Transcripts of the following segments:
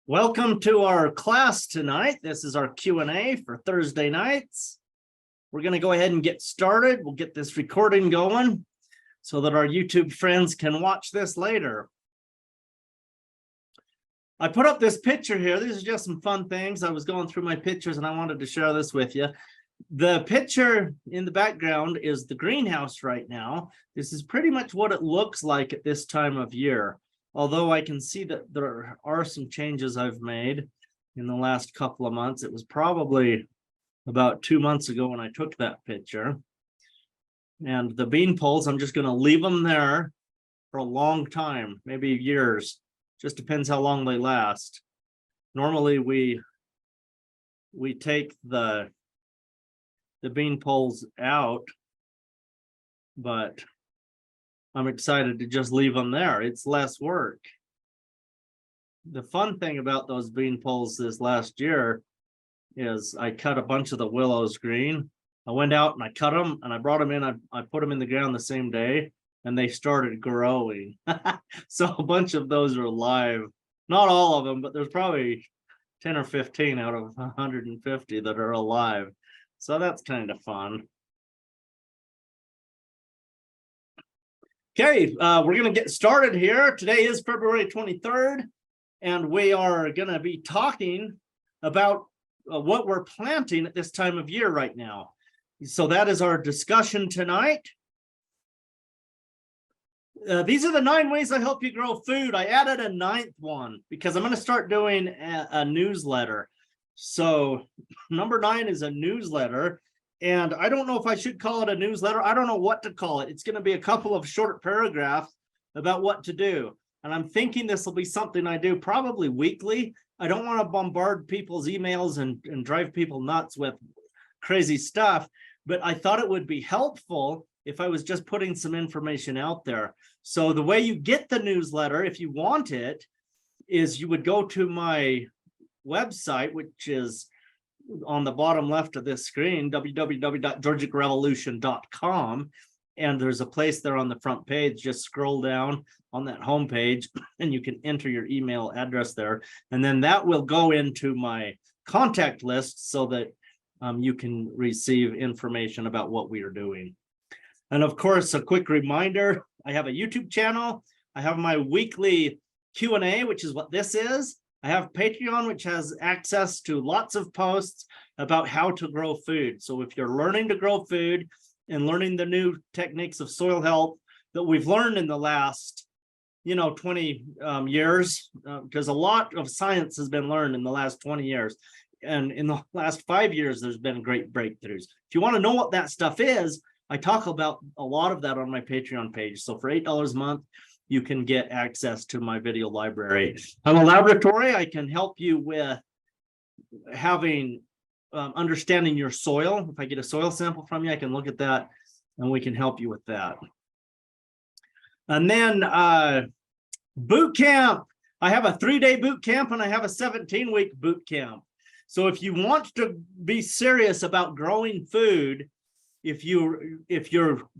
Welcome to our class tonight. This is our Q&A for Thursday nights. We're going to go ahead and get started. We'll get this recording going so that our YouTube friends can watch this later. I put up this picture here. These are just some fun things. I was going through my pictures and I wanted to share this with you. The picture in the background is the greenhouse right now. This is pretty much what it looks like at this time of year. Although I can see that there are some changes I've made in the last couple of months. It was probably about 2 months ago when I took that picture. And the bean poles, I'm just going to leave them there for a long time, maybe years. Just depends how long they last. Normally we take the bean poles out, but I'm excited to just leave them there. It's less work. The fun thing about those bean poles this last year is I cut a bunch of the willows green. I went out and I cut them and I brought them in. I put them in the ground the same day and they started growing. So a bunch of those are alive. Not all of them, but there's probably 10 or 15 out of 150 that are alive. So that's kind of fun. Okay, we're going to get started here. Today is February 23rd, and we are going to be talking about what we're planting at this time of year right now. So that is our discussion tonight. These are the 9 ways I help you grow food. I added a 9th one because I'm going to start doing a newsletter. So number 9 is a newsletter. And I don't know if I should call it a newsletter. I don't know what to call it. It's going to be a couple of short paragraphs about what to do. And I'm thinking this will be something I do probably weekly. I don't want to bombard people's emails and drive people nuts with crazy stuff. But I thought it would be helpful if I was just putting some information out there. So the way you get the newsletter, if you want it, is you would go to my website, which is on the bottom left of this screen, www.georgicrevolution.com, and there's a place there on the front page. Just scroll down on that home page and you can enter your email address there, and then that will go into my contact list so that you can receive information about what we are doing. And of course, a quick reminder, I have a YouTube channel. I have my weekly Q&A, which is what this is. I have Patreon, which has access to lots of posts about how to grow food. So if you're learning to grow food and learning the new techniques of soil health that we've learned in the last, 20 years, because a lot of science has been learned in the last 20 years. And in the last 5 years, there's been great breakthroughs. If you want to know what that stuff is, I talk about a lot of that on my Patreon page. So for $8 a month, you can get access to my video library. I'm a laboratory. I can help you with having understanding your soil. If I get a soil sample from you, I can look at that and we can help you with that. And then boot camp. I have a 3-day boot camp and I have a 17-week boot camp. So if you want to be serious about growing food, if you're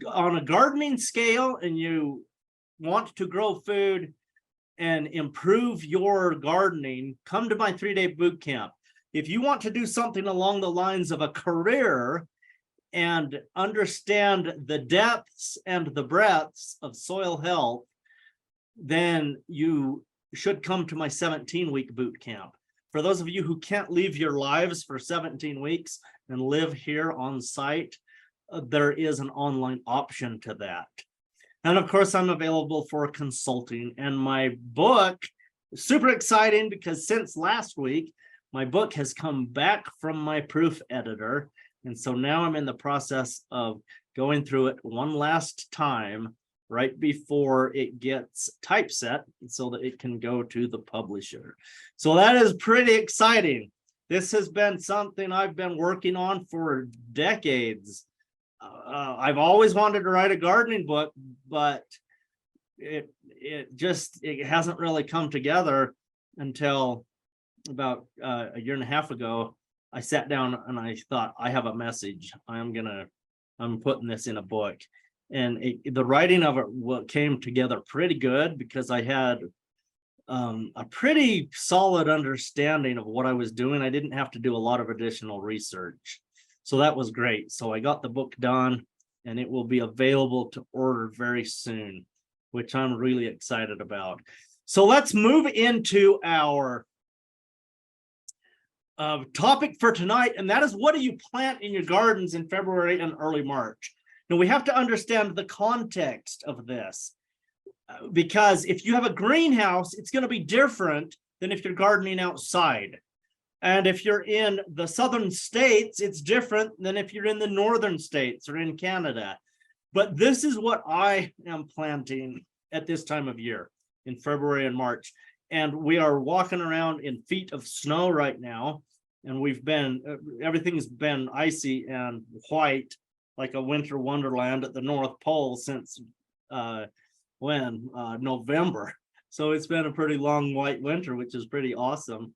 on a gardening scale and you want to grow food and improve your gardening, come to my 3-day boot camp. If you want to do something along the lines of a career and understand the depths and the breadths of soil health, then you should come to my 17-week boot camp. For those of you who can't leave your lives for 17 weeks and live here on site, there is an online option to that. And of course, I'm available for consulting. And my book, super exciting because since last week, my book has come back from my proof editor. And so now I'm in the process of going through it one last time right before it gets typeset so that it can go to the publisher. So that is pretty exciting. This has been something I've been working on for decades. I've always wanted to write a gardening book, but it hasn't really come together until about a year and a half ago. I sat down and I thought, I have a message. I'm putting this in a book. And the writing of it came together pretty good because I had a pretty solid understanding of what I was doing. I didn't have to do a lot of additional research. So that was great. So I got the book done and it will be available to order very soon, which I'm really excited about. So let's move into our topic for tonight, and that is, what do you plant in your gardens in February and early March? Now, we have to understand the context of this, because if you have a greenhouse, it's going to be different than if you're gardening outside. And if you're in the southern states, it's different than if you're in the northern states or in Canada. But this is what I am planting at this time of year in February and March. And we are walking around in feet of snow right now. And we've been, everything's been icy and white, like a winter wonderland at the North Pole since November. So it's been a pretty long white winter, which is pretty awesome.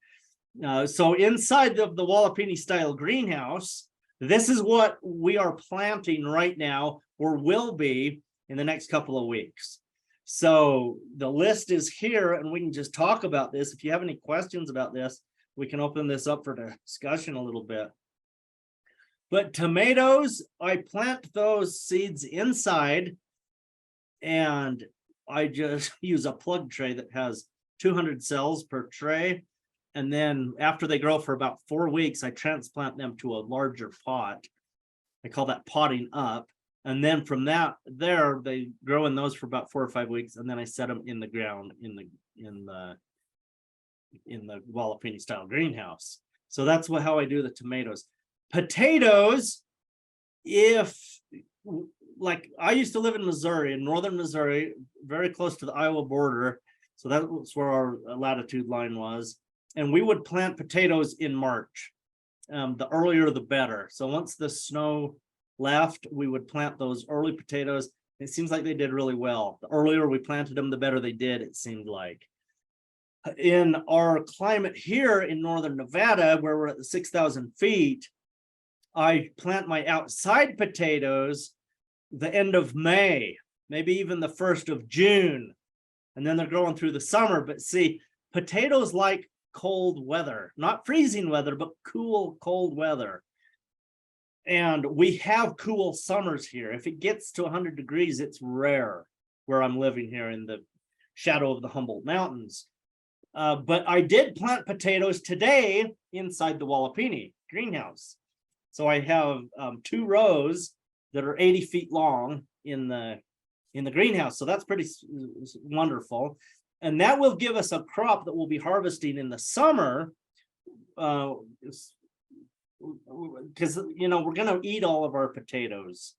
So inside of the Wallapini style greenhouse, this is what we are planting right now, or will be in the next couple of weeks. So the list is here, and we can just talk about this. If you have any questions about this, we can open this up for discussion a little bit. But tomatoes, I plant those seeds inside, and I just use a plug tray that has 200 cells per tray. And then after they grow for about 4 weeks, I transplant them to a larger pot. I call that potting up. And then from that, they grow in those for about 4 or 5 weeks, and then I set them in the ground in the Wallapini style greenhouse. So that's how I do the tomatoes. Potatoes, like I used to live in Missouri, in northern Missouri, very close to the Iowa border. So that was where our latitude line was. And we would plant potatoes in March. The earlier, the better. So once the snow left, we would plant those early potatoes. It seems like they did really well. The earlier we planted them, the better they did, it seemed like. In our climate here in northern Nevada, where we're at the 6,000 feet, I plant my outside potatoes the end of May, maybe even the 1st of June. And then they're growing through the summer. But see, potatoes like cold weather, not freezing weather, but cool, cold weather. And we have cool summers here. If it gets to 100 degrees, it's rare where I'm living here in the shadow of the Humboldt Mountains. But I did plant potatoes today inside the Wallapini greenhouse. So I have 2 rows that are 80 feet long in the greenhouse. So that's pretty wonderful. And that will give us a crop that we'll be harvesting in the summer. Because, you know, we're going to eat all of our potatoes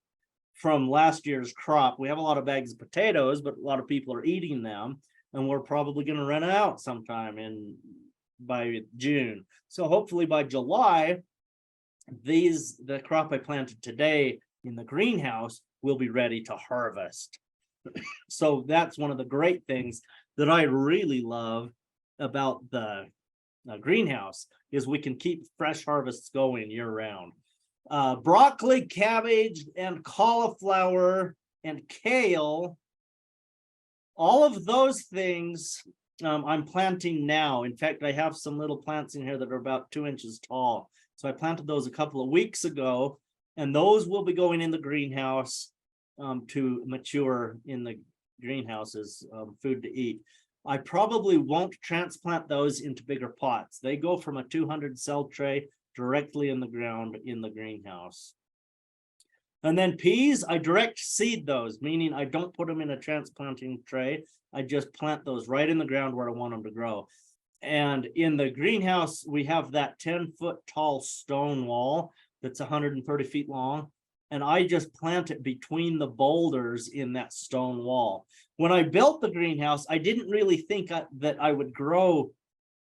from last year's crop. We have a lot of bags of potatoes, but a lot of people are eating them. And we're probably going to run out sometime by June. So hopefully by July, the crop I planted today in the greenhouse will be ready to harvest. So that's one of the great things that I really love about the greenhouse, is we can keep fresh harvests going year round. Broccoli, cabbage, and cauliflower, and kale, all of those things I'm planting now. In fact, I have some little plants in here that are about 2 inches tall. So I planted those a couple of weeks ago, and those will be going in the greenhouse to mature in the greenhouse as food to eat. I probably won't transplant those into bigger pots. They go from a 200 cell tray directly in the ground in the greenhouse. And then peas, I direct seed those, meaning I don't put them in a transplanting tray. I just plant those right in the ground where I want them to grow. And in the greenhouse, we have that 10-foot tall stone wall that's 130 feet long. And I just plant it between the boulders in that stone wall. When I built the greenhouse, I didn't really think that I would grow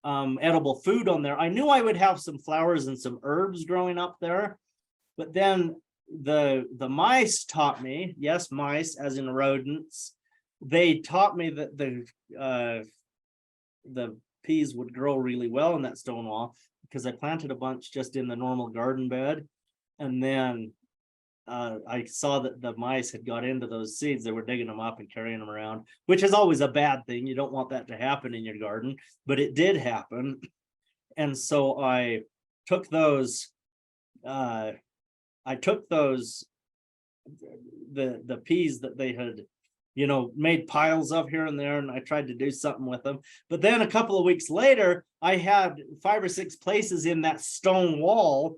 edible food on there. I knew I would have some flowers and some herbs growing up there. But then the mice taught me, yes, mice as in rodents, they taught me that the peas would grow really well in that stone wall, because I planted a bunch just in the normal garden bed. And then I saw that the mice had got into those seeds. They were digging them up and carrying them around, which is always a bad thing. You don't want that to happen in your garden, but it did happen. And so I took those, the peas that they had, made piles of here and there, and I tried to do something with them. But then a couple of weeks later, I had 5 or 6 places in that stone wall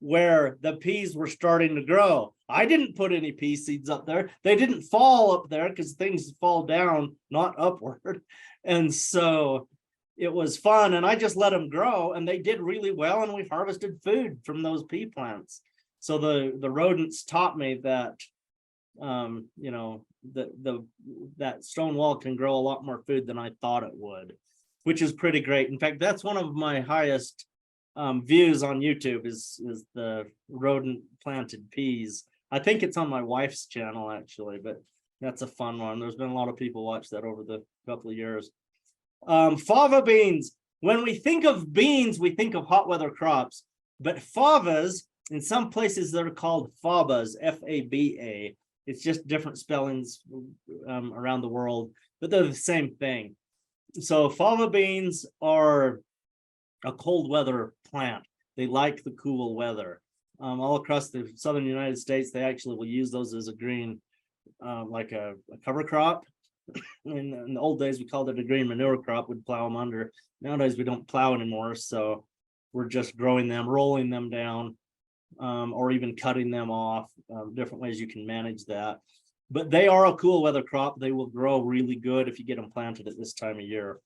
where the peas were starting to grow. I didn't put any pea seeds up there. They didn't fall up there because things fall down, not upward. And so it was fun, and I just let them grow, and they did really well, and we harvested food from those pea plants. So the rodents taught me that that stone wall can grow a lot more food than I thought it would, which is pretty great. In fact, that's one of my highest views on YouTube is the rodent planted peas. I think it's on my wife's channel actually, but that's a fun one. There's been a lot of people watch that over the couple of years. Fava beans. When we think of beans, we think of hot weather crops, but favas, in some places they're called fabas, F-A-B-A. It's just different spellings around the world, but they're the same thing. So fava beans are a cold weather plant. They like the cool weather. All across the southern United States, they actually will use those as a green, like a cover crop. In the old days, we called it a green manure crop. We'd plow them under. Nowadays, we don't plow anymore, so we're just growing them, rolling them down, or even cutting them off. Different ways you can manage that. But they are a cool weather crop. They will grow really good if you get them planted at this time of year.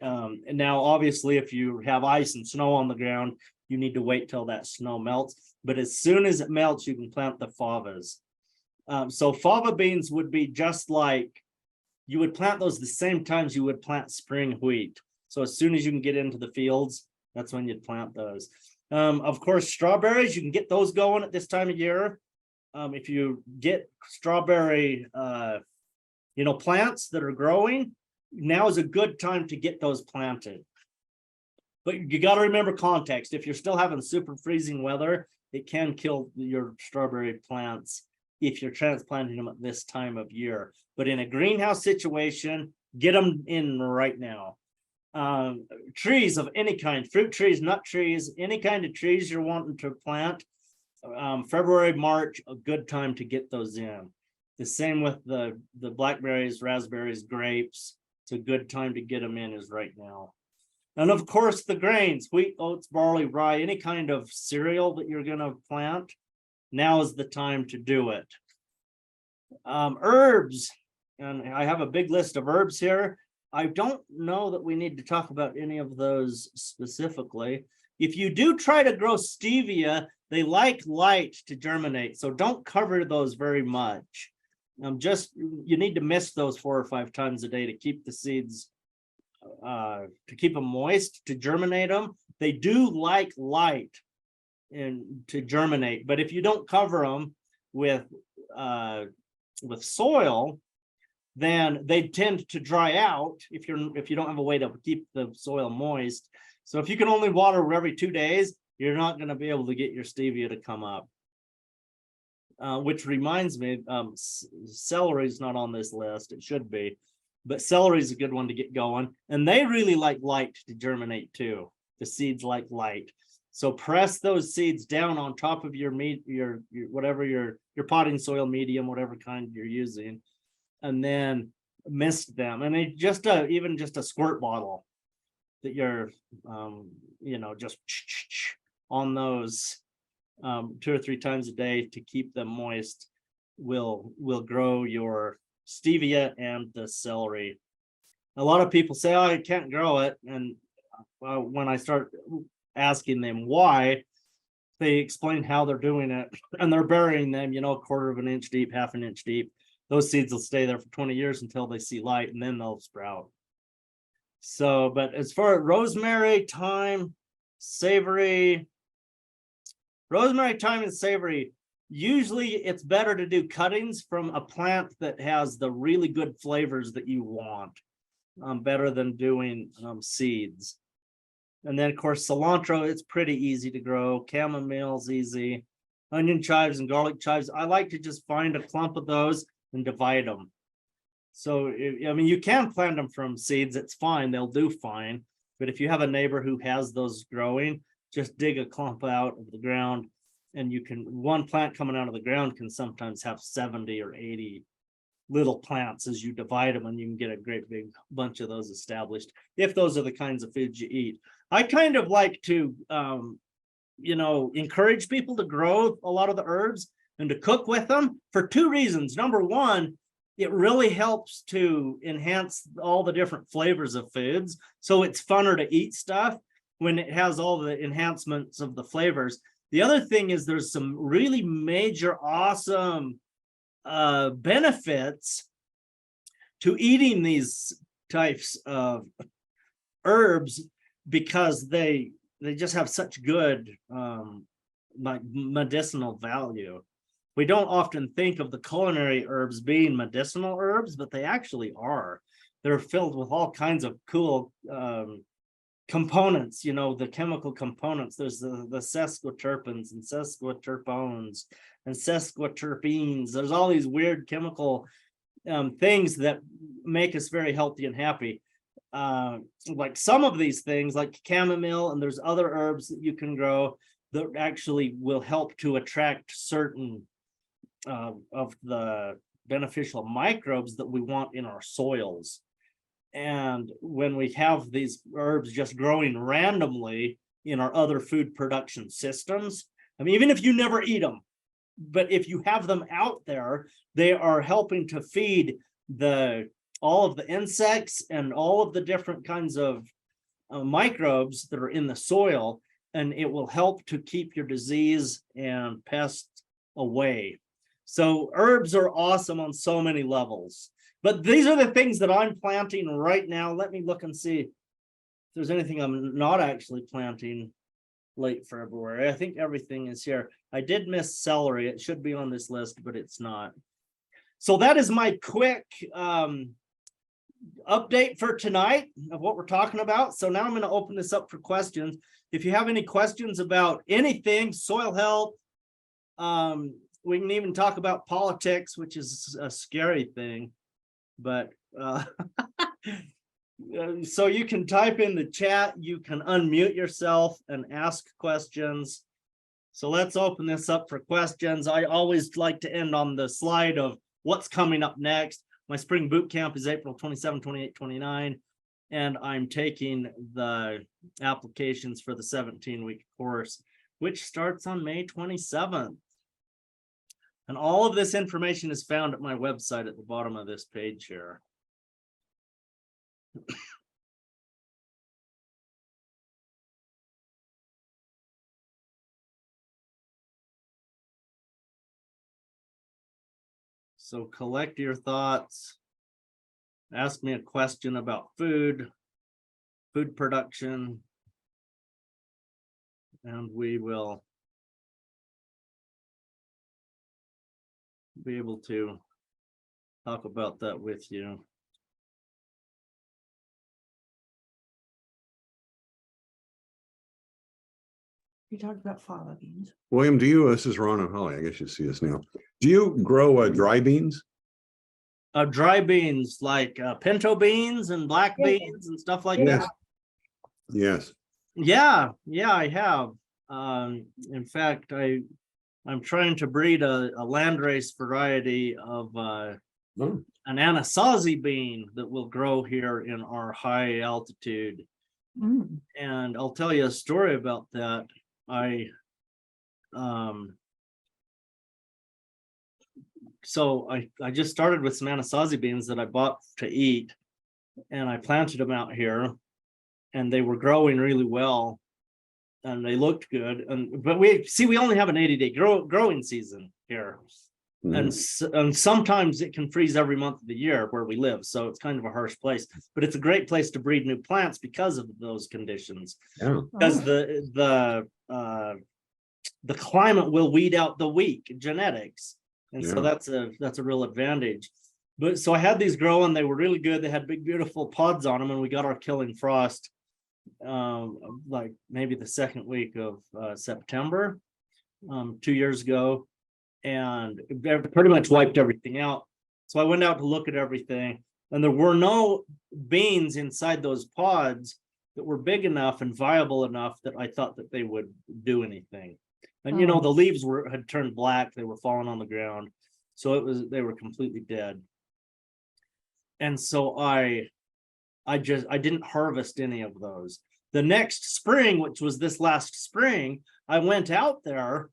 And now, obviously, if you have ice and snow on the ground, you need to wait till that snow melts. But as soon as it melts, you can plant the favas. So fava beans would be just like, you would plant those the same times you would plant spring wheat. So as soon as you can get into the fields, that's when you'd plant those. Of course, strawberries, you can get those going at this time of year. If you get strawberry, plants that are growing, now is a good time to get those planted. But you got to remember context. If you're still having super freezing weather, it can kill your strawberry plants if you're transplanting them at this time of year. But in a greenhouse situation, get them in right now. Trees of any kind, fruit trees, nut trees, any kind of trees you're wanting to plant, February, March, a good time to get those in. The same with the blackberries, raspberries, grapes. It's a good time to get them in is right now. And of course, the grains, wheat, oats, barley, rye, any kind of cereal that you're going to plant, now is the time to do it. Herbs, and I have a big list of herbs here. I don't know that we need to talk about any of those specifically. If you do try to grow stevia, they like light to germinate, so don't cover those very much. You need to mist those 4 or 5 times a day to keep the seeds, to keep them moist, to germinate them. They do like light and to germinate, but if you don't cover them with soil, then they tend to dry out if you don't have a way to keep the soil moist. So if you can only water every 2 days, you're not going to be able to get your stevia to come up. Which reminds me, celery is not on this list. It should be, but celery is a good one to get going. And they really like light to germinate too. The seeds like light. So press those seeds down on top of your potting soil medium, whatever kind you're using, and then mist them. And even just a squirt bottle that you're, just on those 2 or 3 times a day to keep them moist will grow your stevia and the celery. A lot of people say, oh, I can't grow it. And when I start asking them why, they explain how they're doing it, and they're burying them, 1/4 of an inch deep, 1/2 an inch deep. Those seeds will stay there for 20 years until they see light, and then they'll sprout. So, but as far as rosemary, thyme, savory, usually it's better to do cuttings from a plant that has the really good flavors that you want, better than doing seeds. And then, of course, cilantro, it's pretty easy to grow. Chamomile's easy. onion chives and garlic chives, I like to just find a clump of those and divide them. So, I mean, you can plant them from seeds, it's fine, they'll do fine. But if you have a neighbor who has those growing, just dig a clump out of the ground, and you can, one plant coming out of the ground can sometimes have 70 or 80 little plants as you divide them, and you can get a great big bunch of those established, if those are the kinds of foods you eat. I kind of like to, encourage people to grow a lot of the herbs and to cook with them for two reasons. Number one, it really helps to enhance all the different flavors of foods. So it's funner to eat stuff when it has all the enhancements of the flavors. The other thing is there's some really major, awesome benefits to eating these types of herbs, because they just have such good like medicinal value. We don't often think of the culinary herbs being medicinal herbs, but they actually are. They're filled with all kinds of cool components, the chemical components. There's the sesquiterpenes and sesquiterpenes and sesquiterpenes. There's all these weird chemical things that make us very healthy and happy. Like some of these things, like chamomile, and there's other herbs that you can grow that actually will help to attract certain of the beneficial microbes that we want in our soils. And when we have these herbs just growing randomly in our other food production systems, I mean, even if you never eat them, but if you have them out there, they are helping to feed all of the insects and all of the different kinds of microbes that are in the soil, and it will help to keep your disease and pests away. So herbs are awesome on so many levels, but these are the things that I'm planting right now. Let me look and see if there's anything I'm not actually planting late February. I think everything is here. I did miss celery. It should be on this list, but it's not. So that is my quick update for tonight of what we're talking about. So now I'm going to open this up for questions. If you have any questions about anything, soil health, we can even talk about politics, which is a scary thing, but so you can type in the chat, you can unmute yourself and ask questions. So let's open this up for questions. I always like to end on the slide of what's coming up next. My spring boot camp is April 27, 28, 29, and I'm taking the applications for the 17-week course, which starts on May 27th. And all of this information is found at my website at the bottom of this page here. So collect your thoughts. Ask me a question about food production, and we will be able to talk about that with you. You talked about fava beans. William, this is Ron and Holly, I guess you see us now. Do you grow dry beans? Dry beans like pinto beans and black beans and stuff like that. Yes. Yeah, I have. In fact, I'm trying to breed a landrace variety of an Anasazi bean that will grow here in our high altitude. And I'll tell you a story about that. I just started with some Anasazi beans that I bought to eat, and I planted them out here, and they were growing really well, and they looked good. But we only have an 80-day growing season here, and sometimes it can freeze every month of the year where we live, so it's kind of a harsh place. But it's a great place to breed new plants because of those conditions. Because the climate will weed out the weak genetics. And so that's a real advantage. But so I had these growing, they were really good. They had big, beautiful pods on them, and we got our killing frost like maybe the second week of September. 2 years ago, and it pretty much wiped everything out. So I went out to look at everything, and there were no beans inside those pods that were big enough and viable enough that I thought that they would do anything. And you know, the leaves had turned black, they were falling on the ground. So they were completely dead. And so I didn't harvest any of those. The next spring, which was this last spring, I went out there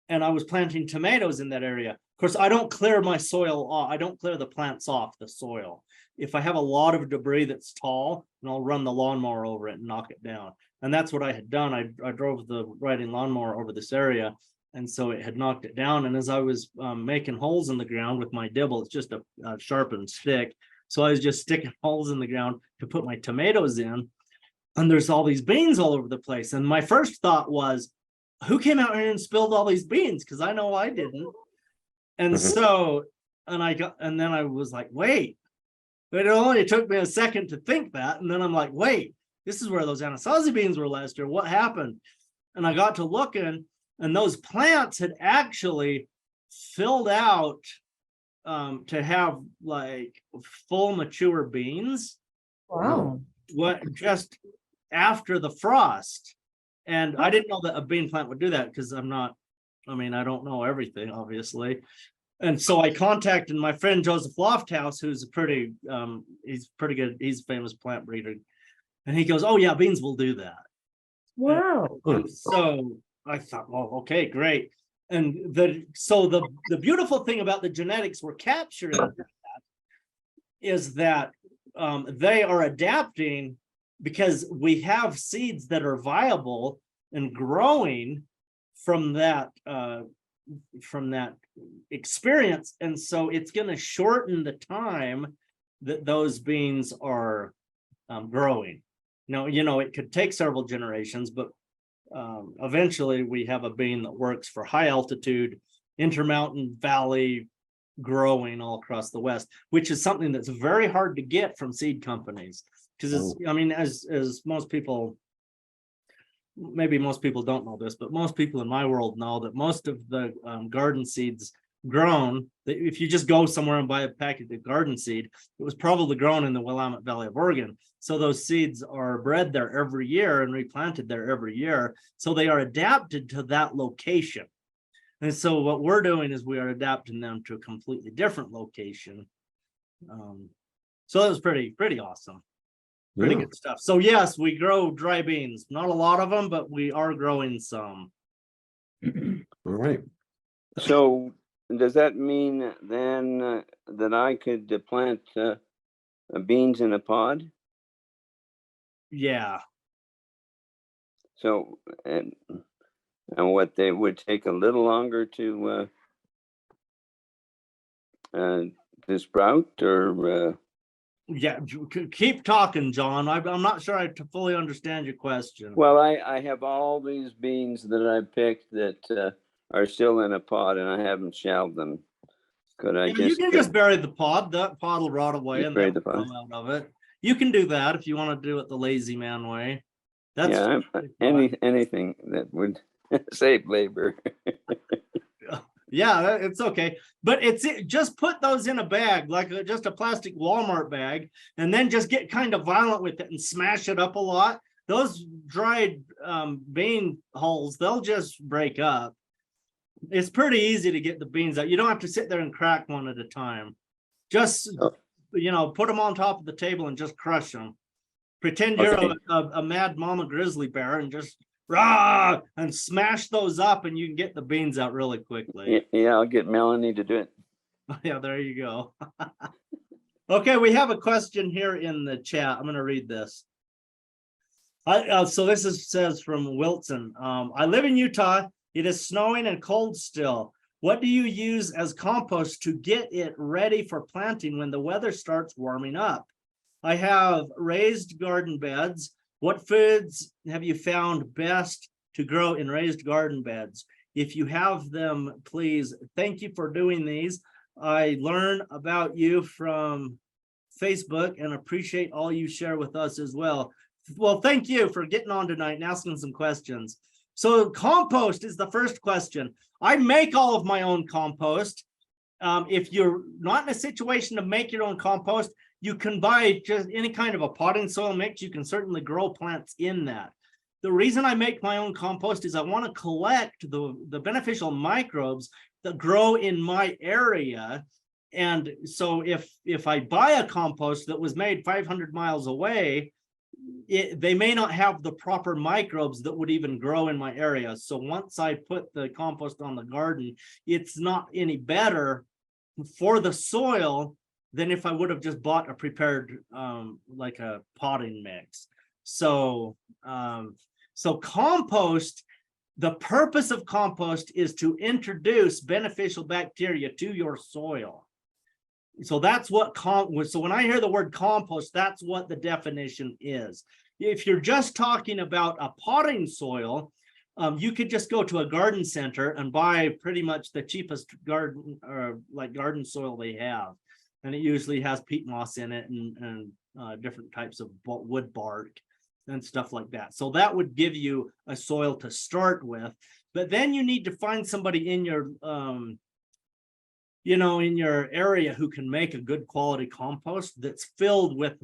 and I was planting tomatoes in that area. Of course, I don't clear my soil off. I don't clear the plants off the soil. If I have a lot of debris that's tall, and I'll run the lawnmower over it and knock it down. And that's what I had done. I drove the riding lawnmower over this area, and so it had knocked it down. And as I was making holes in the ground with my dibble, it's just a sharpened stick. So I was just sticking holes in the ground to put my tomatoes in. And there's all these beans all over the place. And my first thought was, who came out here and spilled all these beans? Because I know I didn't. And so, and then I was like, wait. But it only took me a second to think that. And then I'm like, wait, this is where those Anasazi beans were last year. What happened? And I got to looking, and those plants had actually filled out to have like full mature beans. Wow. What just after the frost. And I didn't know that a bean plant would do that, because I don't know everything, obviously. And so I contacted my friend Joseph Lofthouse, who's he's pretty good. He's a famous plant breeder. And he goes, oh yeah, beans will do that. Wow. And so I thought, well, okay, great. And the beautiful thing about the genetics we're capturing is that they are adapting, because we have seeds that are viable and growing from that experience. And so it's going to shorten the time that those beans are growing. Now, you know, it could take several generations, but eventually we have a bean that works for high altitude, intermountain valley growing all across the West, which is something that's very hard to get from seed companies. Because as most people, maybe most people don't know this, but most people in my world know that most of the garden seeds grown, if you just go somewhere and buy a packet of garden seed, it was probably grown in the Willamette Valley of Oregon. So those seeds are bred there every year and replanted there every year. So they are adapted to that location. And so what we're doing is we are adapting them to a completely different location. So that was pretty awesome. Pretty good stuff. So yes, we grow dry beans. Not a lot of them, but we are growing some. All right. So does that mean then that I could plant beans in a pod? Yeah. So and what they would take a little longer to sprout, or Yeah, keep talking, John. I'm not sure I fully understand your question. well, I have all these beans that I picked that are still in a pod, and I haven't shelved them. Could I You can just bury the pod. That pod will rot away and bury then the pod. come out of it. You can do that if you want to do it the lazy man way. That's anything that would save labor. Yeah, it's okay. But just put those in a bag, like just a plastic Walmart bag, and then just get kind of violent with it and smash it up a lot. Those dried bean hulls, they'll just break up. It's pretty easy to get the beans out. You don't have to sit there and crack one at a time. Just, put them on top of the table and just crush them. Pretend you're a mad mama grizzly bear and just rah and smash those up, and you can get the beans out really quickly. Yeah, I'll get Melanie to do it. Yeah, there you go. Okay, we have a question here in the chat. I'm going to read this. So this says from Wilson. I live in Utah. It is snowing and cold still. What do you use as compost to get it ready for planting when the weather starts warming up? I have raised garden beds. What foods have you found best to grow in raised garden beds? If you have them, please. Thank you for doing these. I learn about you from Facebook and appreciate all you share with us as well. Well, thank you for getting on tonight and asking some questions. So compost is the first question. I make all of my own compost. If you're not in a situation to make your own compost, you can buy just any kind of a potting soil mix. You can certainly grow plants in that. The reason I make my own compost is I want to collect the beneficial microbes that grow in my area. And so if I buy a compost that was made 500 miles away, they may not have the proper microbes that would even grow in my area. So once I put the compost on the garden, it's not any better for the soil than if I would have just bought a prepared like a potting mix. So compost, the purpose of compost is to introduce beneficial bacteria to your soil. So that's what so when I hear the word compost, that's what the definition is. If you're just talking about a potting soil, you could just go to a garden center and buy pretty much the cheapest garden soil they have. And it usually has peat moss in it and different types of wood bark and stuff like that. So that would give you a soil to start with. But then you need to find somebody in your in your area who can make a good quality compost that's filled with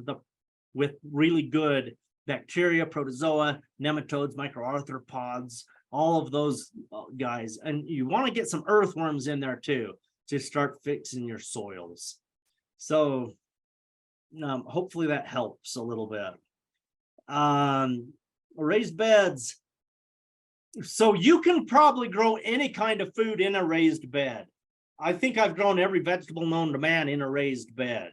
really good bacteria, protozoa, nematodes, microarthropods, all of those guys. And you want to get some earthworms in there too to start fixing your soils. So hopefully that helps a little bit. Raised beds. So you can probably grow any kind of food in a raised bed. I think I've grown every vegetable known to man in a raised bed.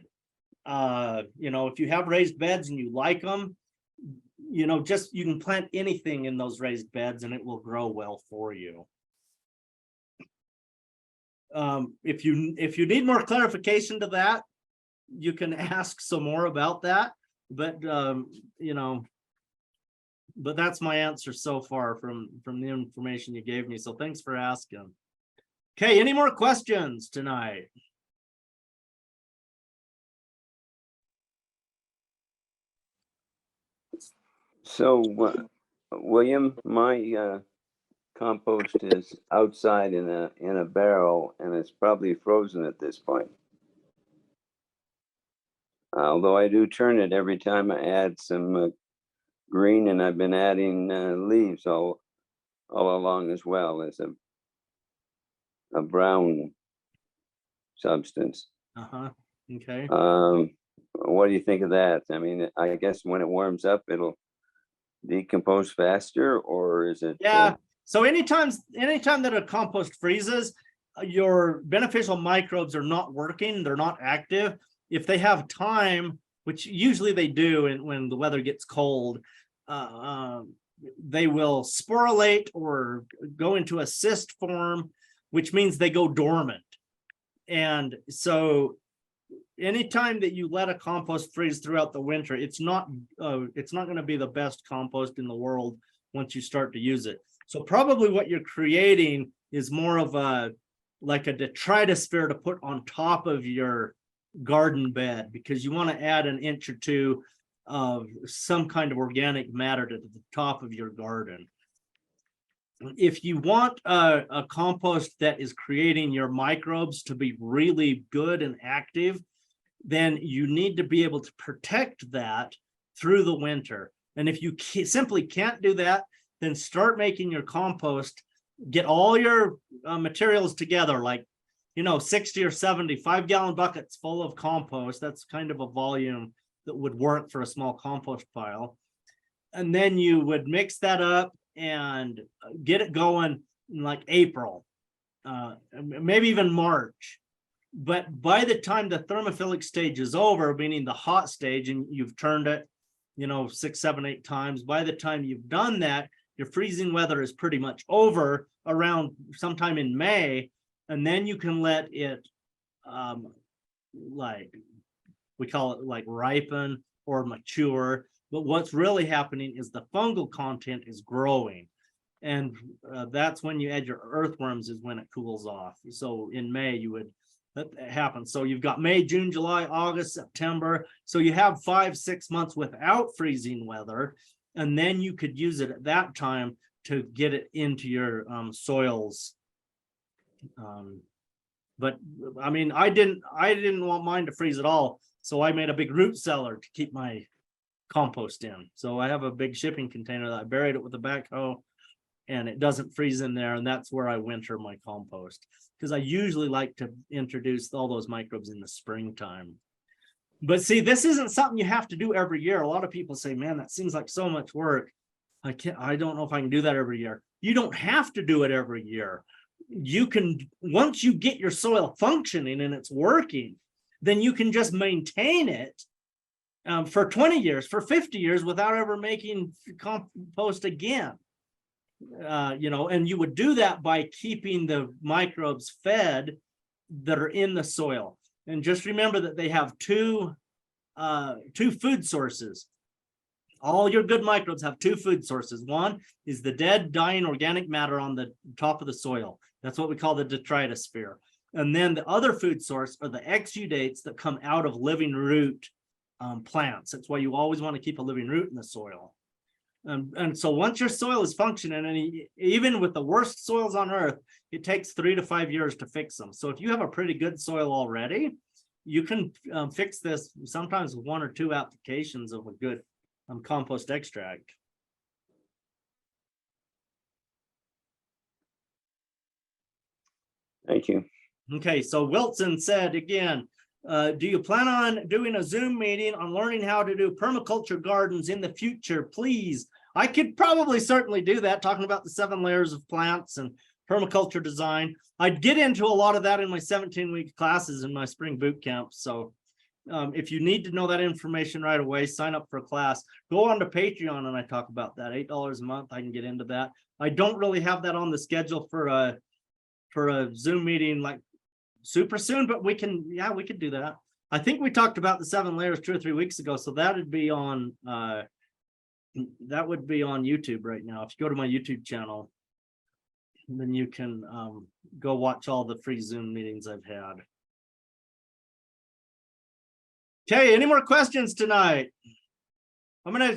If you have raised beds and you like them, you can plant anything in those raised beds and it will grow well for you. If you need more clarification to that, you can ask some more about that. But but that's my answer so far from the information you gave me. So thanks for asking. Okay, any more questions tonight? So, William, my compost is outside in a barrel, and it's probably frozen at this point. Although I do turn it every time I add some green, and I've been adding leaves all along as well as a brown substance. Okay. What do you think of that? I mean, I guess when it warms up, it'll decompose faster, or is it? Yeah. So anytime that a compost freezes, your beneficial microbes are not working. They're not active. If they have time, which usually they do, and when the weather gets cold, they will sporulate or go into a cyst form, which means they go dormant. And so anytime that you let a compost freeze throughout the winter, it's not going to be the best compost in the world once you start to use it. So probably what you're creating is more of like a detritosphere to put on top of your garden bed, because you want to add an inch or two of some kind of organic matter to the top of your garden. If you want a compost that is creating your microbes to be really good and active, then you need to be able to protect that through the winter. And if you simply can't do that, then start making your compost. Get all your materials together, like 60 or 70 5-gallon buckets full of compost. That's kind of a volume that would work for a small compost pile. And then you would mix that up and get it going in like April, maybe even March. But by the time the thermophilic stage is over, meaning the hot stage, and you've turned it 6, 7, 8 times, by the time you've done that, your freezing weather is pretty much over around sometime in May. And then you can let it like we call it like ripen or mature. But what's really happening is the fungal content is growing. And that's when you add your earthworms, is when it cools off. So in May, you would let that happen. So you've got May, June, July, August, September. So you have 5, 6 months without freezing weather. And then you could use it at that time to get it into your soils. But I mean, I didn't want mine to freeze at all, so I made a big root cellar to keep my compost in. So I have a big shipping container that I buried it with a backhoe, and it doesn't freeze in there, and that's where I winter my compost, because I usually like to introduce all those microbes in the springtime. But see, this isn't something you have to do every year. A lot of people say, man, that seems like so much work. I don't know if I can do that every year. You don't have to do it every year. You can, once you get your soil functioning and it's working, then you can just maintain it for 20 years, for 50 years without ever making compost again. You know, and you would do that by keeping the microbes fed that are in the soil. And just remember that they have two food sources. All your good microbes have two food sources. One is the dead, dying organic matter on the top of the soil. That's what we call the detritosphere. And then the other food source are the exudates that come out of living root plants. That's why you always want to keep a living root in the soil. And so once your soil is functioning, and even with the worst soils on earth, it takes 3 to 5 years to fix them. So if you have a pretty good soil already, you can fix this sometimes with 1 or 2 applications of a good compost extract. Thank you. Okay, so Wilson said again, do you plan on doing a Zoom meeting on learning how to do permaculture gardens in the future, please? I could probably certainly do that, talking about the 7 layers of plants and permaculture design. I'd get into a lot of that in my 17-week classes in my spring boot camp. So if you need to know that information right away, sign up for a class. Go on to Patreon and I talk about that. $8 a month, I can get into that. I don't really have that on the schedule for a Zoom meeting like super soon, but we can, yeah, we could do that. I think we talked about the 7 layers 2 or 3 weeks ago, so that would be on YouTube right now. If you go to my YouTube channel, then you can go watch all the free Zoom meetings I've had. Okay, any more questions tonight? I'm gonna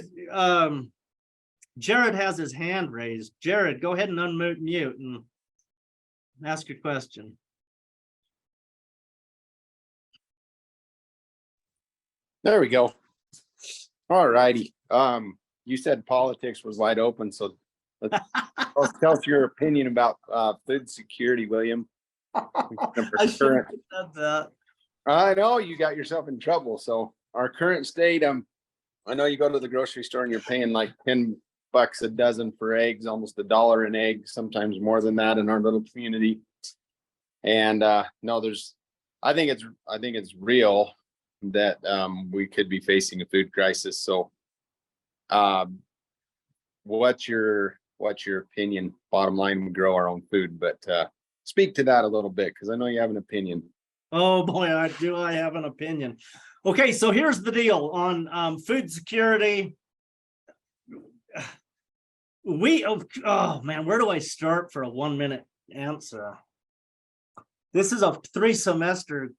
Jared has his hand raised. Jared, go ahead and unmute and ask your question. There we go. All righty. You said politics was wide open, so let's tell us your opinion about food security, William. I shouldn't have said that. I know you got yourself in trouble. So our current state, I know you go to the grocery store and you're paying like $10 a dozen for eggs, almost $1 an egg, sometimes more than that in our little community. And no, I think it's real that we could be facing a food crisis. So what's your opinion? Bottom line, we grow our own food, but speak to that a little bit, because I know you have an opinion. Oh boy, I have an opinion. Okay, so here's the deal on food security. Oh man, where do I start for a 1-minute answer? This is a 3-semester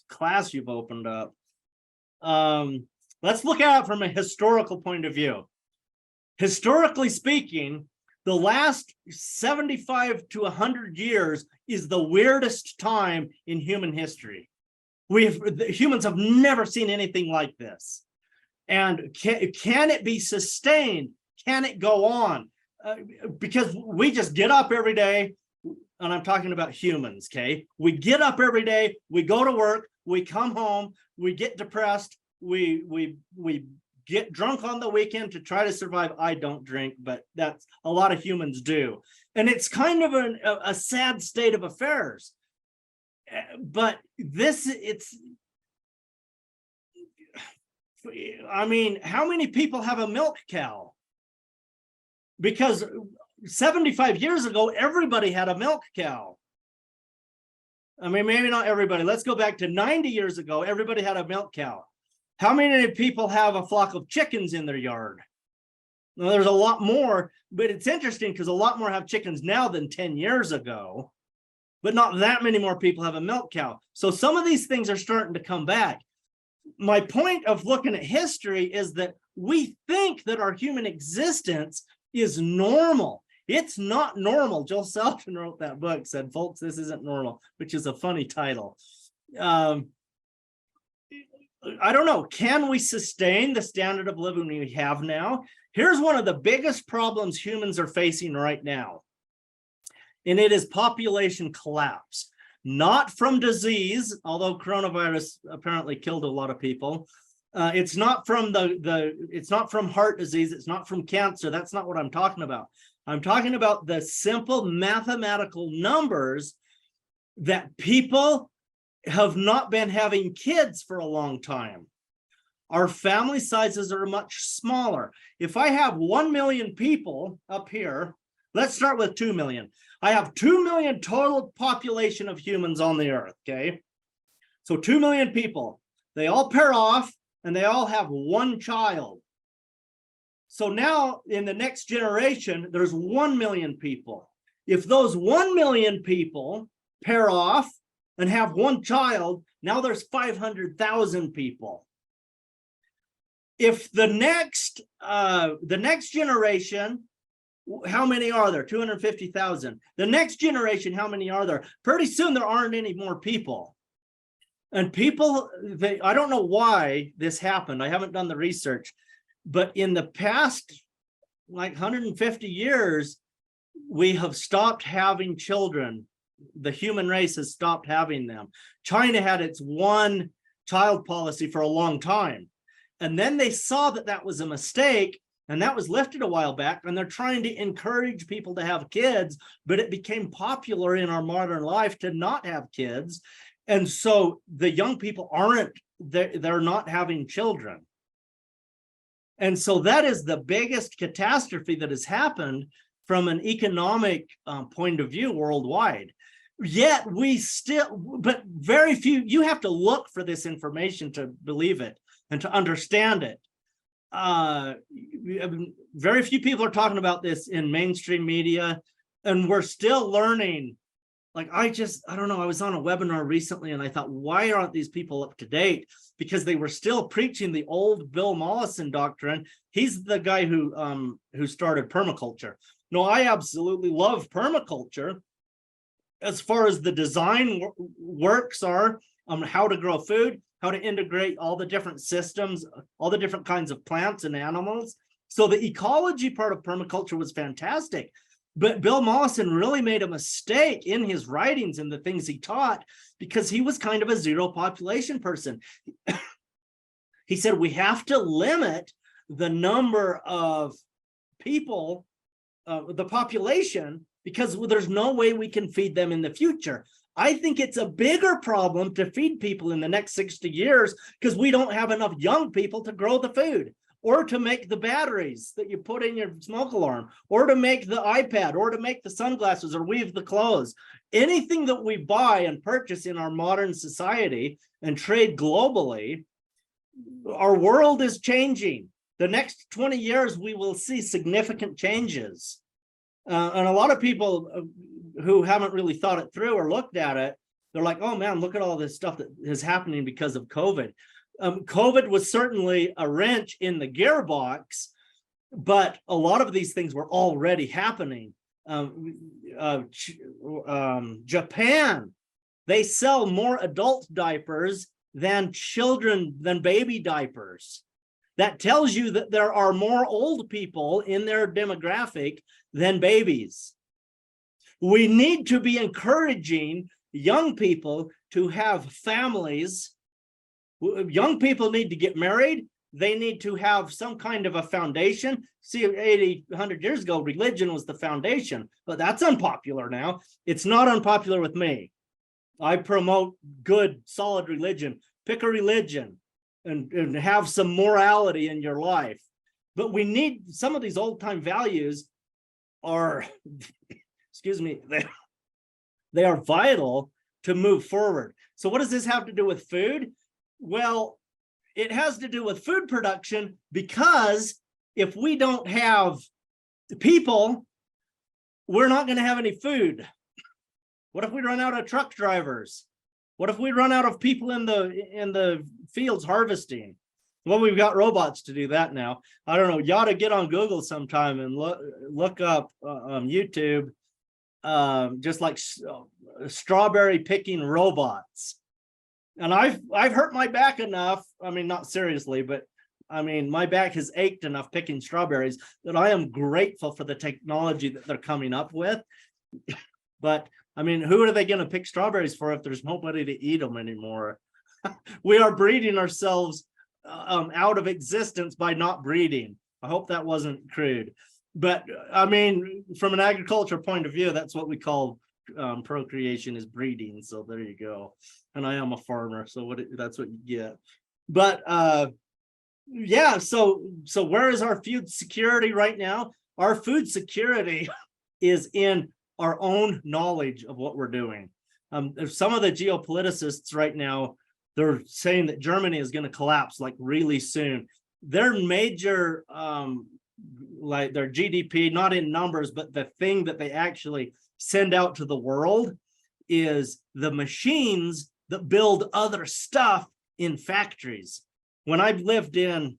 class you've opened up. Let's look at it from a historical point of view. Historically speaking, the last 75 to 100 years is the weirdest time in human history. Humans have never seen anything like this. And can it be sustained? Can it go on? Because we just get up every day, and I'm talking about humans, okay? We get up every day, we go to work, we come home, we get depressed, we get drunk on the weekend to try to survive. I don't drink, but that's a lot of humans do. And it's kind of a sad state of affairs. But I mean, how many people have a milk cow? Because 75 years ago, everybody had a milk cow. I mean, maybe not everybody. Let's go back to 90 years ago. Everybody had a milk cow. How many people have a flock of chickens in their yard? Well, there's a lot more, but it's interesting because a lot more have chickens now than 10 years ago, but not that many more people have a milk cow. So some of these things are starting to come back. My point of looking at history is that we think that our human existence is normal. It's not normal. Joel Selton wrote that book, said, folks, this isn't normal, which is a funny title. I don't know. Can we sustain the standard of living we have now? Here's one of the biggest problems humans are facing right now. And it is population collapse, not from disease, although coronavirus apparently killed a lot of people. It's not from it's not from heart disease. It's not from cancer. That's not what I'm talking about. I'm talking about the simple mathematical numbers that people have not been having kids for a long time. Our family sizes are much smaller. If I have 1 million people up here, let's start with 2 million. I have 2 million total population of humans on the earth, okay? So 2 million people, they all pair off and they all have one child. So now in the next generation, there's 1 million people. If those 1 million people pair off and have one child, now there's 500,000 people. If the next generation, how many are there? 250,000. The next generation, how many are there? Pretty soon there aren't any more people. And people, I don't know why this happened. I haven't done the research, but in the past, like 150 years, we have stopped having children. The human race has stopped having them. China had its one child policy for a long time. And then they saw that that was a mistake, and that was lifted a while back, and they're trying to encourage people to have kids, but it became popular in our modern life to not have kids. And so the young people they're not having children. And so that is the biggest catastrophe that has happened from an economic point of view worldwide. Yet but very few, you have to look for this information to believe it and to understand it. Very few people are talking about this in mainstream media, and we're still learning. Like, I don't know, I was on a webinar recently and I thought, why aren't these people up to date? Because they were still preaching the old Bill Mollison doctrine. He's the guy who started permaculture. No, I absolutely love permaculture as far as the design works are, how to grow food, how to integrate all the different systems, all the different kinds of plants and animals. So the ecology part of permaculture was fantastic. But Bill Mollison really made a mistake in his writings and the things he taught, because he was kind of a zero population person. He said we have to limit the number of people, the population, because there's no way we can feed them in the future. I think it's a bigger problem to feed people in the next 60 years because we don't have enough young people to grow the food, or to make the batteries that you put in your smoke alarm, or to make the iPad, or to make the sunglasses, or weave the clothes. Anything that we buy and purchase in our modern society and trade globally, our world is changing. The next 20 years, we will see significant changes. And a lot of people who haven't really thought it through or looked at it, they're like, oh man, look at all this stuff that is happening because of COVID. COVID was certainly a wrench in the gearbox, but a lot of these things were already happening. Japan, they sell more adult diapers than baby diapers. That tells you that there are more old people in their demographic than babies. We need to be encouraging young people to have families. Young people need to get married. They need to have some kind of a foundation. See, 100 years ago, religion was the foundation, but that's unpopular now. It's not unpopular with me. I promote good, solid religion. Pick a religion and have some morality in your life. But we need some of these old-time values are, excuse me, they are vital to move forward. So what does this have to do with food? Well, it has to do with food production, because if we don't have people, we're not going to have any food. What if we run out of truck drivers? What if we run out of people in the fields harvesting? Well, we've got robots to do that now. I don't know. You ought to get on Google sometime and look up YouTube, just like strawberry picking robots. And I've hurt my back enough. I mean, not seriously, but I mean, my back has ached enough picking strawberries that I am grateful for the technology that they're coming up with. But I mean, who are they going to pick strawberries for if there's nobody to eat them anymore? We are breeding ourselves out of existence by not breeding. I hope that wasn't crude, but I mean, from an agriculture point of view, that's what we call procreation, is breeding. So there you go. And I am a farmer, so that's what you get. But yeah, so where is our food security right now? Our food security is in our own knowledge of what we're doing. Some of the geopoliticists right now, they're saying that Germany is going to collapse like really soon. Their major, like their GDP, not in numbers, but the thing that they actually send out to the world is the machines that build other stuff in factories. When I lived in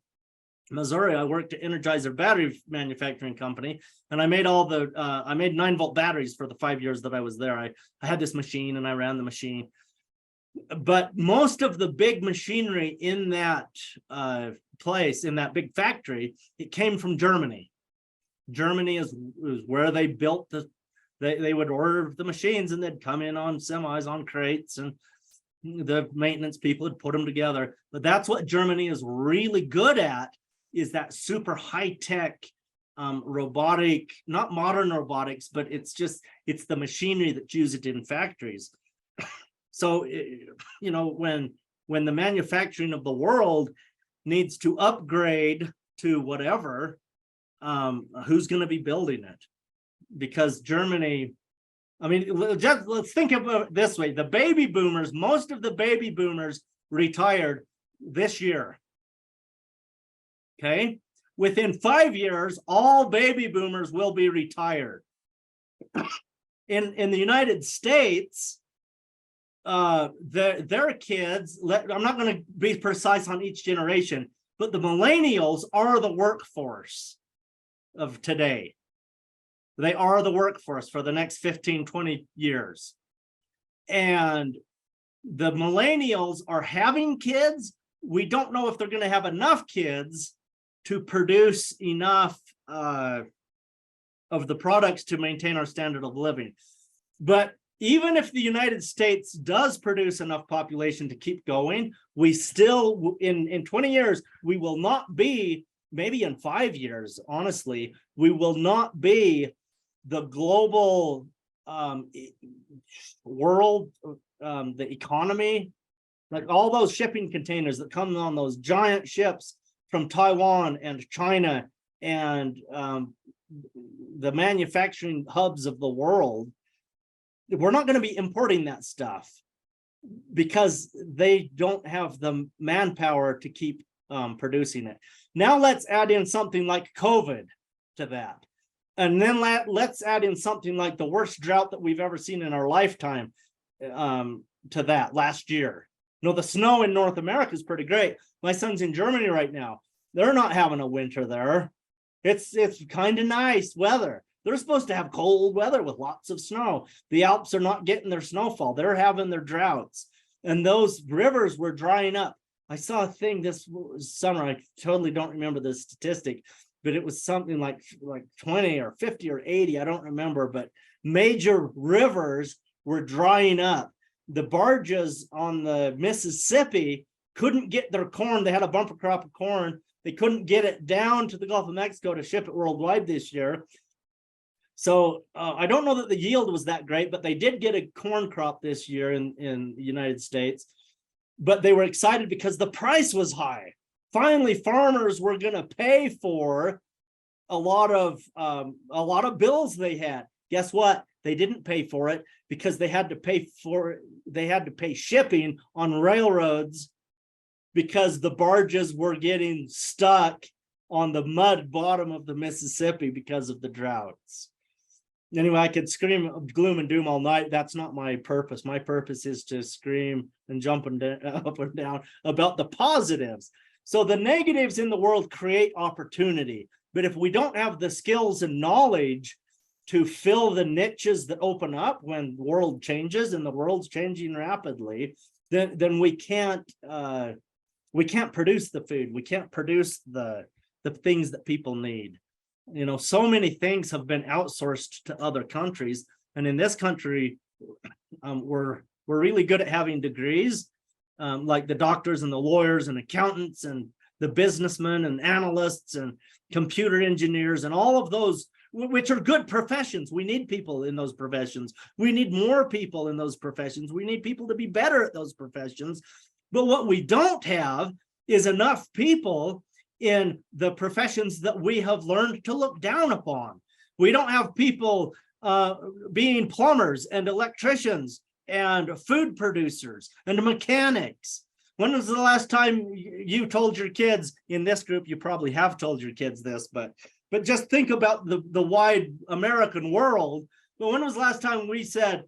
Missouri, I worked at Energizer battery manufacturing company, and I made all the I made 9-volt batteries for the 5 years that I was there. I had this machine and I ran the machine. But most of the big machinery in that place, in that big factory, it came from Germany. Germany is where they built they would order the machines and they'd come in on semis, on crates, and the maintenance people would put them together. But that's what Germany is really good at, is that super high-tech robotic, not modern robotics, but it's the machinery that's used in factories. So, you know, when the manufacturing of the world needs to upgrade to whatever, who's going to be building it? Because Germany, I mean, let's think about it this way. The baby boomers, most of the baby boomers retired this year. Okay. Within 5 years, all baby boomers will be retired. In the United States, their kids, I'm not going to be precise on each generation, but the millennials are the workforce of today. They are the workforce for the next 15, 20 years. And the millennials are having kids. We don't know if they're going to have enough kids to produce enough of the products to maintain our standard of living. But even if the United States does produce enough population to keep going, we still, in 20 years, we will not be, maybe in 5 years, honestly, we will not be the global world, the economy, like all those shipping containers that come on those giant ships from Taiwan and China and the manufacturing hubs of the world. We're not going to be importing that stuff because they don't have the manpower to keep producing it. Now let's add in something like COVID to that. And then let's add in something like the worst drought that we've ever seen in our lifetime to that last year. You know, the snow in North America is pretty great. My son's in Germany right now. They're not having a winter there. It's kind of nice weather. They're supposed to have cold weather with lots of snow. The Alps are not getting their snowfall. They're having their droughts. And those rivers were drying up. I saw a thing this summer. I totally don't remember the statistic, but it was something like 20 or 50 or 80. I don't remember, but major rivers were drying up. The barges on the Mississippi couldn't get their corn. They had a bumper crop of corn. They couldn't get it down to the Gulf of Mexico to ship it worldwide this year. So I don't know that the yield was that great, but they did get a corn crop this year in the United States. But they were excited because the price was high. Finally, farmers were going to pay for a lot of bills they had. Guess what? They didn't pay for it because they had to pay shipping on railroads because the barges were getting stuck on the mud bottom of the Mississippi because of the droughts. Anyway, I could scream gloom and doom all night. That's not my purpose. My purpose is to scream and jump up and down about the positives. So the negatives in the world create opportunity. But if we don't have the skills and knowledge to fill the niches that open up when the world changes, and the world's changing rapidly, then we can't produce the food. We can't produce the things that people need. You know, so many things have been outsourced to other countries, and in this country, we're really good at having degrees, like the doctors and the lawyers and accountants and the businessmen and analysts and computer engineers and all of those, which are good professions. We need people in those professions. We need more people in those professions. We need people to be better at those professions. But what we don't have is enough people in the professions that we have learned to look down upon. We don't have people being plumbers and electricians and food producers and mechanics. When was the last time you told your kids in this group? You probably have told your kids this, but just think about the wide American world. But when was the last time we said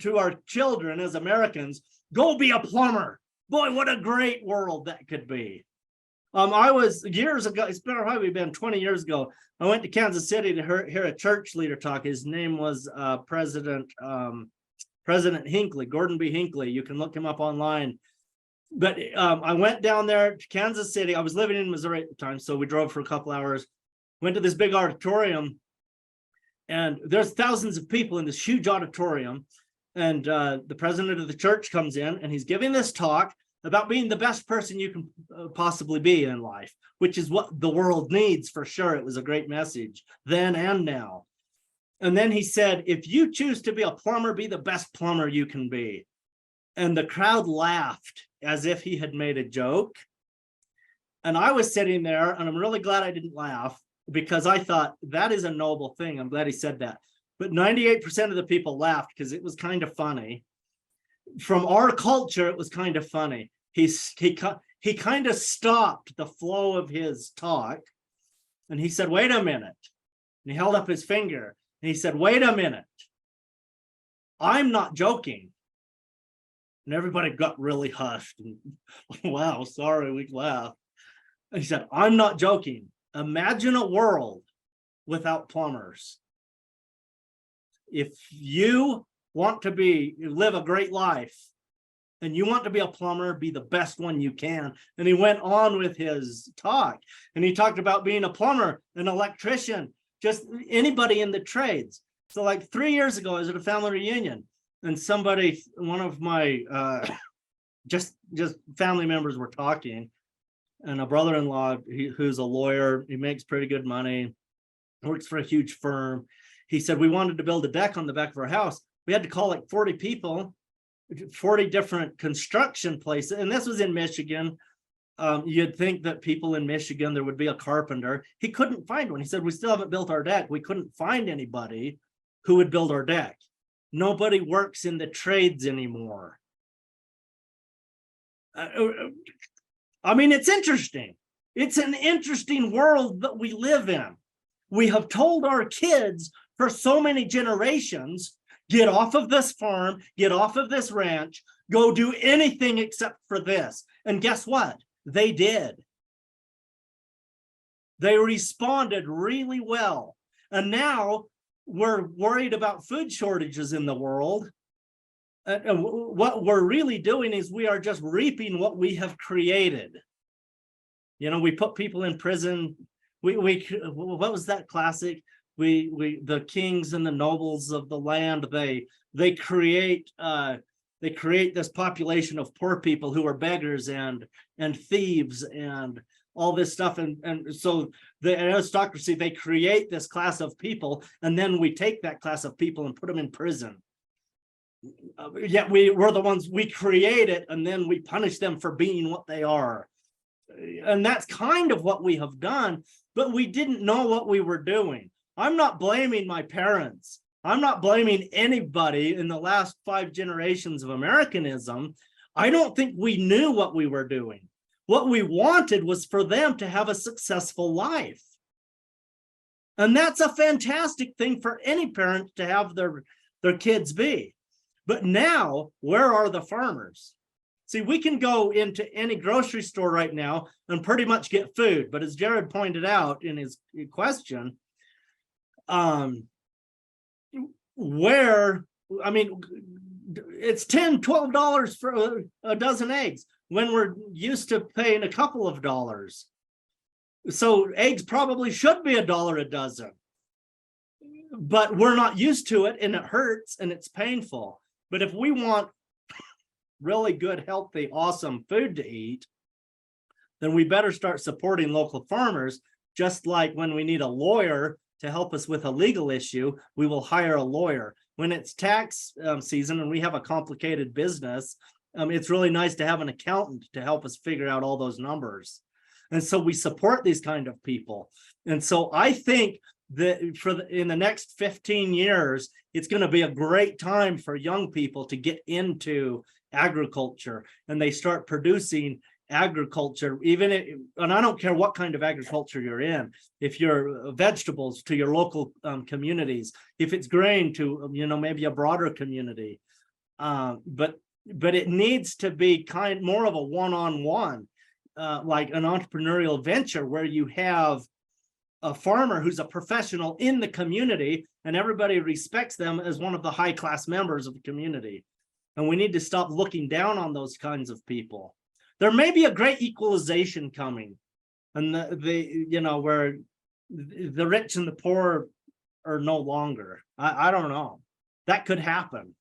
to our children as Americans, go be a plumber? Boy, what a great world that could be. I was years ago, it's been probably been 20 years ago. I went to Kansas City to hear a church leader talk. His name was President Hinckley, Gordon B. Hinckley. You can look him up online. But I went down there to Kansas City. I was living in Missouri at the time, so we drove for a couple hours, went to this big auditorium, and there's thousands of people in this huge auditorium. And the president of the church comes in, and he's giving this talk about being the best person you can possibly be in life, which is what the world needs for sure. It was a great message then and now. And then he said, if you choose to be a plumber, be the best plumber you can be. And the crowd laughed as if he had made a joke. And I was sitting there, and I'm really glad I didn't laugh, because I thought that is a noble thing. I'm glad he said that. But 98% of the people laughed because it was kind of funny. From our culture, it was kind of funny. He kind of stopped the flow of his talk, and he said, wait a minute. And he held up his finger, and he said, wait a minute. I'm not joking. And everybody got really hushed. And, wow, sorry, we laughed. And he said, I'm not joking. Imagine a world without plumbers. If you want to live a great life, and you want to be a plumber, be the best one you can. And he went on with his talk, and he talked about being a plumber, an electrician, just anybody in the trades. So like 3 years ago, I was at a family reunion, and one of my just family members were talking, and a brother-in-law who's a lawyer, he makes pretty good money, works for a huge firm. He said, we wanted to build a deck on the back of our house. We had to call like 40 people, 40 different construction places. And this was in Michigan. You'd think that people in Michigan, there would be a carpenter. He couldn't find one. He said, we still haven't built our deck. We couldn't find anybody who would build our deck. Nobody works in the trades anymore. I mean, it's interesting. It's an interesting world that we live in. We have told our kids for so many generations, get off of this farm, get off of this ranch, go do anything except for this. And guess what? They did. They responded really well. And now we're worried about food shortages in the world. And what we're really doing is we are just reaping what we have created. You know, we put people in prison. What was that classic? The kings and the nobles of the land, they create this population of poor people who are beggars and thieves and all this stuff. And so the aristocracy, they create this class of people, and then we take that class of people and put them in prison. Yet we're the ones, we create it, and then we punish them for being what they are. And that's kind of what we have done, but we didn't know what we were doing. I'm not blaming my parents. I'm not blaming anybody in the last 5 generations of Americanism. I don't think we knew what we were doing. What we wanted was for them to have a successful life. And that's a fantastic thing for any parent to have their kids be. But now, where are the farmers? See, we can go into any grocery store right now and pretty much get food, but as Jared pointed out in his question, where, I mean, it's $10-12 for a dozen eggs when we're used to paying a couple of dollars. So eggs probably should be $1 a dozen, but we're not used to it, and it hurts and it's painful. But if we want really good, healthy, awesome food to eat, then we better start supporting local farmers. Just like when we need a lawyer to help us with a legal issue, we will hire a lawyer. When it's tax season and we have a complicated business, it's really nice to have an accountant to help us figure out all those numbers. And so we support these kind of people. And so I think that in the next 15 years, it's going to be a great time for young people to get into agriculture, and they start producing agriculture, and I don't care what kind of agriculture you're in. If you're vegetables, to your local communities, if it's grain, to maybe a broader community, but it needs to be more of a one-on-one, like an entrepreneurial venture where you have a farmer who's a professional in the community and everybody respects them as one of the high-class members of the community. And we need to stop looking down on those kinds of people. There may be a great equalization coming, and where the rich and the poor are no longer. I don't know. That could happen.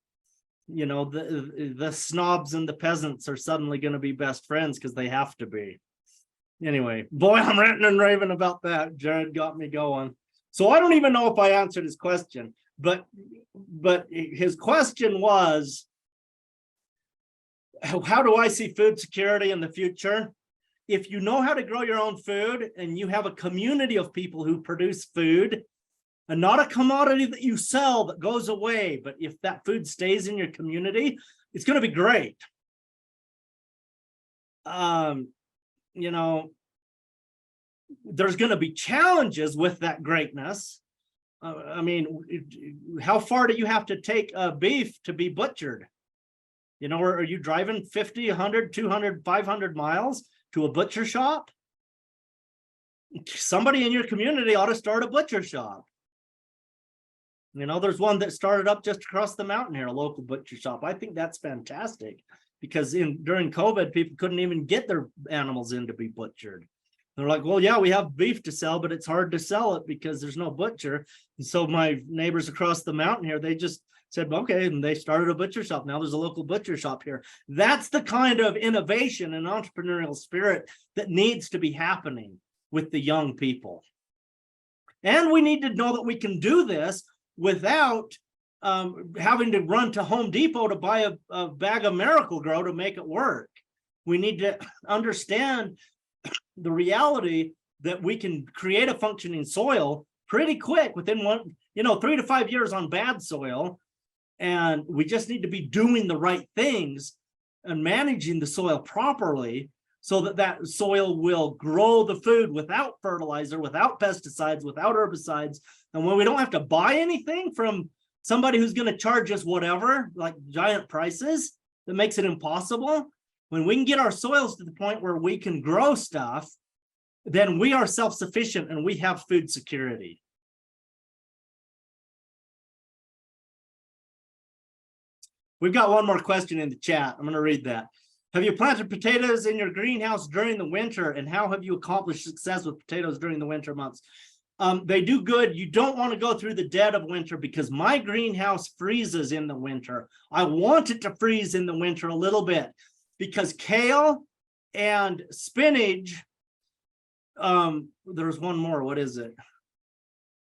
The snobs and the peasants are suddenly going to be best friends because they have to be. Anyway, boy, I'm ranting and raving about that. Jared got me going. So I don't even know if I answered his question, but his question was, how do I see food security in the future? If you know how to grow your own food and you have a community of people who produce food, and not a commodity that you sell that goes away, but if that food stays in your community, it's going to be great. There's going to be challenges with that greatness. I mean, how far do you have to take beef to be butchered? Or are you driving 50, 100, 200, 500 miles to a butcher shop? Somebody in your community ought to start a butcher shop. There's one that started up just across the mountain here, a local butcher shop. I think that's fantastic because during COVID, people couldn't even get their animals in to be butchered. They're like, well, yeah, we have beef to sell, but it's hard to sell it because there's no butcher. And so my neighbors across the mountain here, they just said, okay, and they started a butcher shop. Now there's a local butcher shop here. That's the kind of innovation and entrepreneurial spirit that needs to be happening with the young people. And we need to know that we can do this without having to run to Home Depot to buy a bag of Miracle-Gro to make it work. We need to understand the reality that we can create a functioning soil pretty quick within 3 to 5 years on bad soil. And we just need to be doing the right things and managing the soil properly so that soil will grow the food without fertilizer, without pesticides, without herbicides. And when we don't have to buy anything from somebody who's going to charge us whatever, like giant prices, that makes it impossible. When we can get our soils to the point where we can grow stuff, then we are self-sufficient and we have food security. We've got one more question in the chat. I'm going to read that. Have you planted potatoes in your greenhouse during the winter, and how have you accomplished success with potatoes during the winter months? They do good. You don't want to go through the dead of winter because my greenhouse freezes in the winter. I want it to freeze in the winter a little bit because kale and spinach, there's one more. What is it?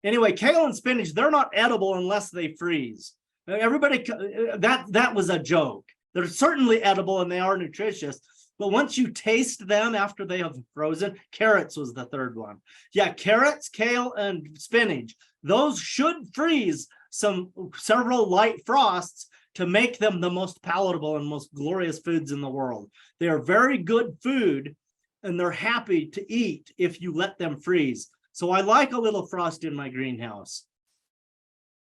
Anyway, kale and spinach, they're not edible unless they freeze. Everybody, that was a joke. They're certainly edible and they are nutritious, but once you taste them after they have frozen, carrots was the third one. Yeah, carrots, kale, and spinach, those should freeze several light frosts to make them the most palatable and most glorious foods in the world. They are very good food and they're happy to eat if you let them freeze. So I like a little frost in my greenhouse.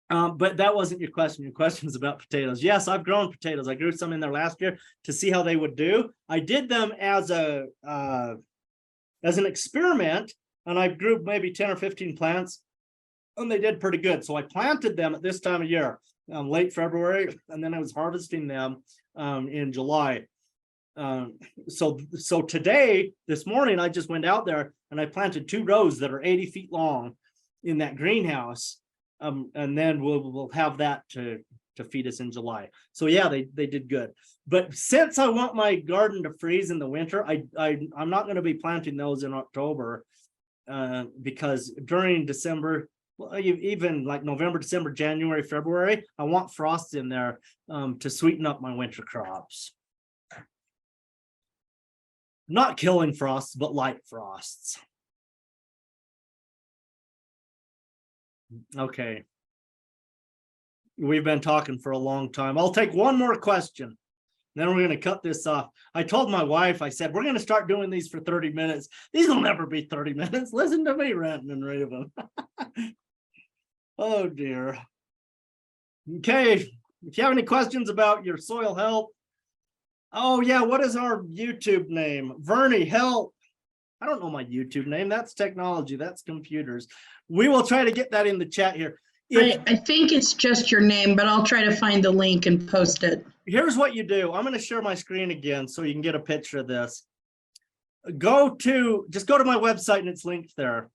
But that wasn't your question. Your question is about potatoes. Yes, I've grown potatoes. I grew some in there last year to see how they would do. I did them as an experiment, and I grew maybe 10 or 15 plants, and they did pretty good. So I planted them at this time of year, late February, and then I was harvesting them in July. So today, this morning, I just went out there and I planted 2 rows that are 80 feet long in that greenhouse. And then we'll have that to feed us in July. So yeah, they did good. But since I want my garden to freeze in the winter, I'm not going to be planting those in October because during December, well, even like November, December, January, February, I want frosts in there to sweeten up my winter crops. Not killing frosts, but light frosts. Okay. We've been talking for a long time. I'll take one more question. Then we're going to cut this off. I told my wife, I said, we're going to start doing these for 30 minutes. These will never be 30 minutes. Listen to me ranting and raving. Oh dear. Okay. If you have any questions about your soil health. Oh yeah, what is our YouTube name? Vernie, help. I don't know my YouTube name. That's technology. That's computers. We will try to get that in the chat here. I think it's just your name, but I'll try to find the link and post it. Here's what you do. I'm going to share my screen again so you can get a picture of this. Just go to my website and it's linked there.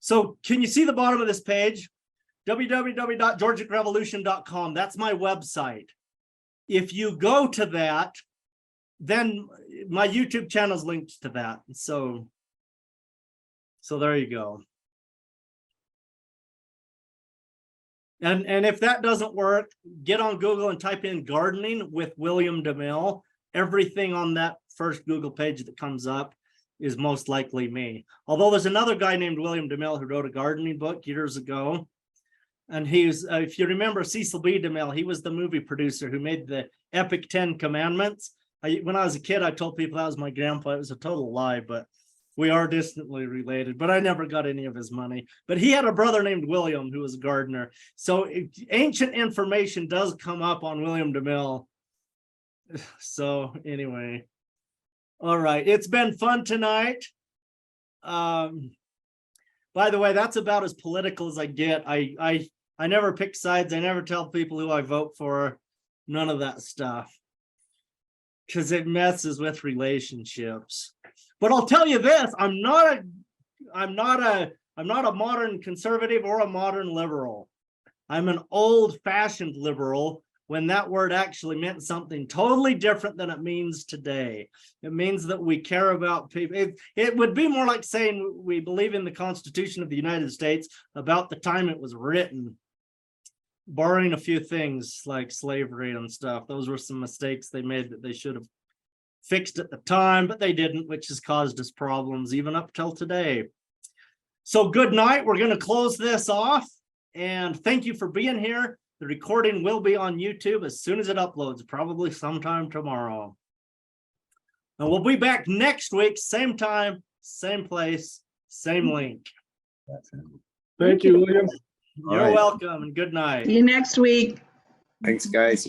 So can you see the bottom of this page? www.georgicrevolution.com. That's my website. If you go to that, then my YouTube channel is linked to that. So there you go. And if that doesn't work, get on Google and type in gardening with William DeMille. Everything on that first Google page that comes up is most likely me. Although there's another guy named William DeMille who wrote a gardening book years ago. And he's, if you remember Cecil B. DeMille, he was the movie producer who made the epic 10 Commandments. When I was a kid, I told people that was my grandpa. It was a total lie, but we are distantly related, but I never got any of his money. But he had a brother named William who was a gardener. So ancient information does come up on William DeMille. So anyway, all right. It's been fun tonight. By the way, that's about as political as I get. I never pick sides. I never tell people who I vote for. None of that stuff. Because it messes with relationships. But I'll tell you this, I'm not a modern conservative or a modern liberal. I'm an old-fashioned liberal when that word actually meant something totally different than it means today. It means that we care about people. It would be more like saying we believe in the Constitution of the United States about the time it was written, barring a few things like slavery and stuff. Those were some mistakes they made that they should have fixed at the time, but they didn't, which has caused us problems even up till today. So good night. We're going to close this off, and thank you for being here. The recording will be on YouTube as soon as it uploads, probably sometime tomorrow. And we'll be back next week, same time, same place, same link. Thank you, William. You're right. welcome, and good night. See you next week. Thanks, guys.